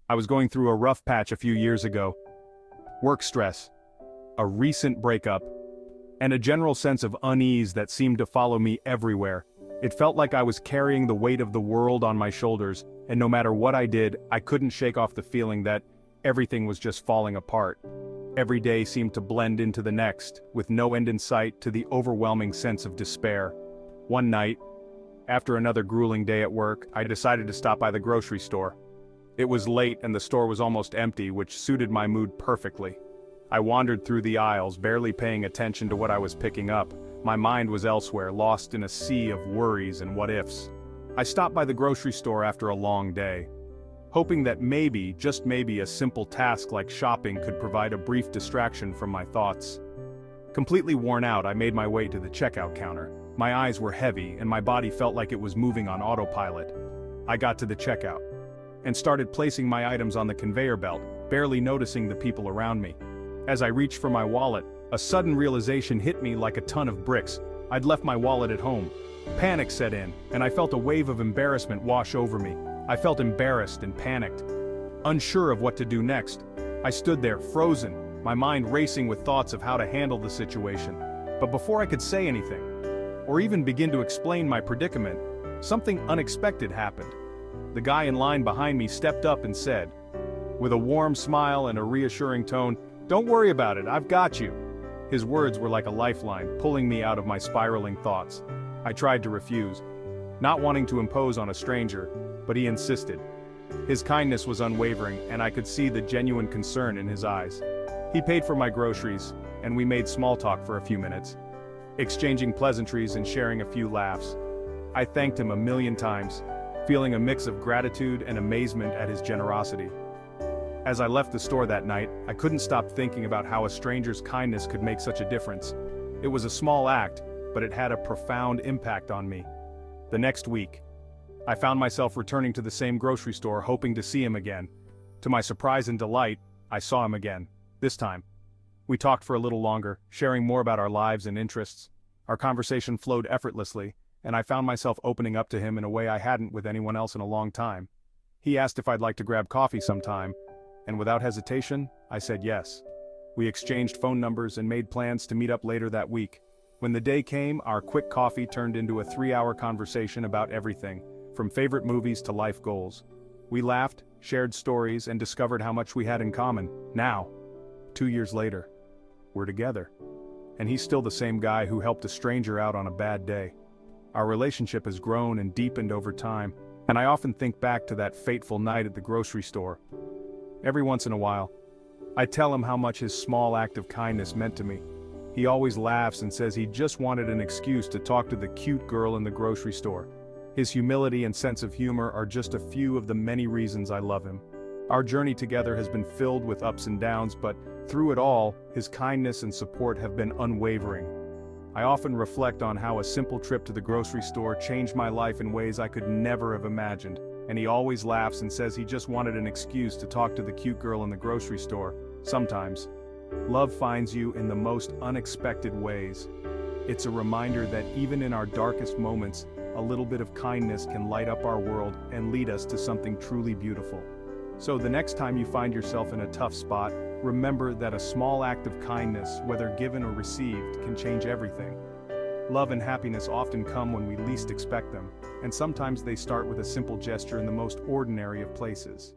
I was going through a rough patch a few years ago. Work stress, a recent breakup, and a general sense of unease that seemed to follow me everywhere. It felt like I was carrying the weight of the world on my shoulders, and no matter what I did, I couldn't shake off the feeling that everything was just falling apart. Every day seemed to blend into the next, with no end in sight, to the overwhelming sense of despair. One night, after another grueling day at work, I decided to stop by the grocery store. It was late and the store was almost empty, which suited my mood perfectly. I wandered through the aisles, barely paying attention to what I was picking up. My mind was elsewhere, lost in a sea of worries and what-ifs. I stopped by the grocery store after a long day, hoping that maybe, just maybe, a simple task like shopping could provide a brief distraction from my thoughts. Completely worn out, I made my way to the checkout counter. My eyes were heavy and my body felt like it was moving on autopilot. I got to the checkout and started placing my items on the conveyor belt, barely noticing the people around me. As I reached for my wallet, a sudden realization hit me like a ton of bricks. I'd left my wallet at home. Panic set in, and I felt a wave of embarrassment wash over me. I felt embarrassed and panicked, unsure of what to do next. I stood there, frozen, my mind racing with thoughts of how to handle the situation. But before I could say anything, or even begin to explain my predicament, something unexpected happened. The guy in line behind me stepped up and said, with a warm smile and a reassuring tone, "Don't worry about it, I've got you." His words were like a lifeline, pulling me out of my spiraling thoughts. I tried to refuse, not wanting to impose on a stranger, but he insisted. His kindness was unwavering, and I could see the genuine concern in his eyes. He paid for my groceries, and we made small talk for a few minutes, exchanging pleasantries and sharing a few laughs. I thanked him a million times, feeling a mix of gratitude and amazement at his generosity. As I left the store that night, I couldn't stop thinking about how a stranger's kindness could make such a difference. It was a small act, but it had a profound impact on me. The next week, I found myself returning to the same grocery store, hoping to see him again. To my surprise and delight, I saw him again. This time, we talked for a little longer, sharing more about our lives and interests. Our conversation flowed effortlessly, and I found myself opening up to him in a way I hadn't with anyone else in a long time. He asked if I'd like to grab coffee sometime, and without hesitation, I said yes. We exchanged phone numbers and made plans to meet up later that week. When the day came, our quick coffee turned into a 3-hour conversation about everything, from favorite movies to life goals. We laughed, shared stories, and discovered how much we had in common. Now, 2 years later, we're together. And he's still the same guy who helped a stranger out on a bad day. Our relationship has grown and deepened over time, and I often think back to that fateful night at the grocery store. Every once in a while, I tell him how much his small act of kindness meant to me. He always laughs and says he just wanted an excuse to talk to the cute girl in the grocery store. His humility and sense of humor are just a few of the many reasons I love him. Our journey together has been filled with ups and downs, but through it all, his kindness and support have been unwavering. I often reflect on how a simple trip to the grocery store changed my life in ways I could never have imagined, and he always laughs and says he just wanted an excuse to talk to the cute girl in the grocery store. Sometimes, love finds you in the most unexpected ways. It's a reminder that even in our darkest moments, a little bit of kindness can light up our world and lead us to something truly beautiful. So the next time you find yourself in a tough spot, remember that a small act of kindness, whether given or received, can change everything. Love and happiness often come when we least expect them, and sometimes they start with a simple gesture in the most ordinary of places.